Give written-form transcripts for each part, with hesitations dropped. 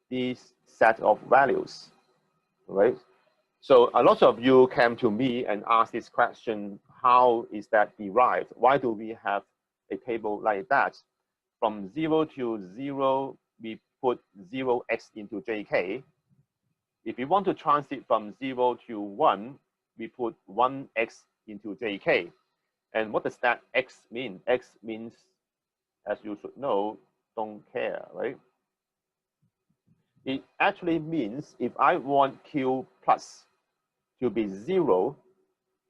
this set of values, right? So a lot of you came to me and asked this question, how is that derived? Why do we have a table like that? From 0 to 0, we put 0x into jk. If we want to transit from 0 to 1, we put 1x into jk. And what does that x mean? X means, as you should know, don't care, right? It actually means if I want q plus to be 0,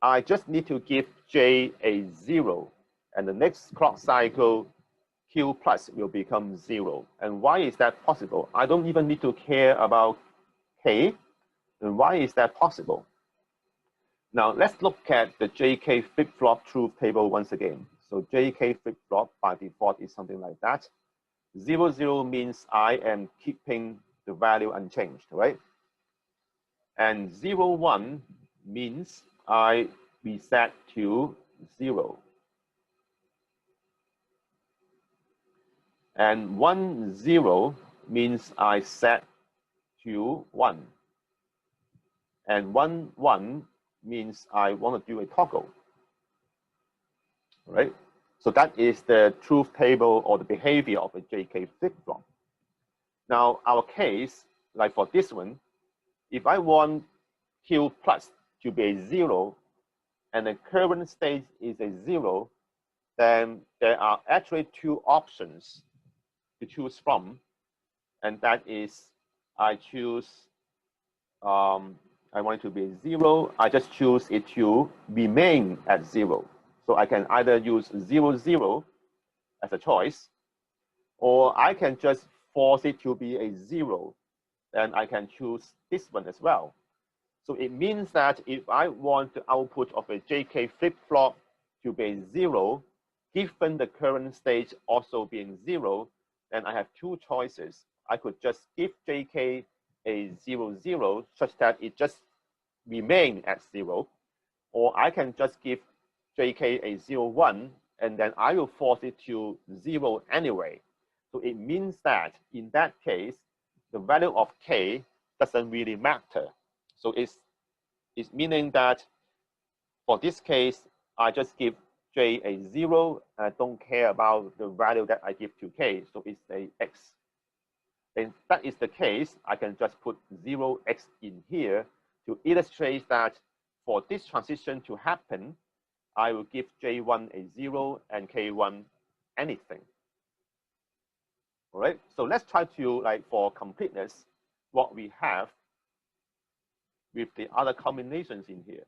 I just need to give j a 0. And the next clock cycle, q plus will become 0. And why is that possible? I don't even need to care about k. And why is that possible? Now, let's look at the JK flip-flop truth table once again. So JK flip-flop by default is something like that. 0, 0 means I am keeping the value unchanged, right? And 0, 1 means I reset to 0. And 1, 0 means I set to 1. And 1, 1 means I want to do a toggle, right? So that is the truth table or the behavior of a JK flip-flop. Now, our case, like for this one, if I want Q plus to be a 0 and the current state is a 0, then there are actually two options to choose from. And that is, I choose, I want it to be 0. I just choose it to remain at 0. So I can either use 0, 0 as a choice, or I can just force it to be a 0. Then I can choose this one as well. So it means that if I want the output of a JK flip-flop to be 0, given the current state also being 0, then I have two choices. I could just give JK a 0, 0 such that it just remain at 0, or I can just give JK a 0, 1, and then I will force it to 0 anyway. So it means that in that case, the value of k doesn't really matter. So it's meaning that for this case, I just give j a 0, and I don't care about the value that I give to k, so it's a x. If that is the case, I can just put 0x in here to illustrate that for this transition to happen, I will give j1 a 0 and k1 anything. All right, so let's try to, like, for completeness, what we have with the other combinations in here.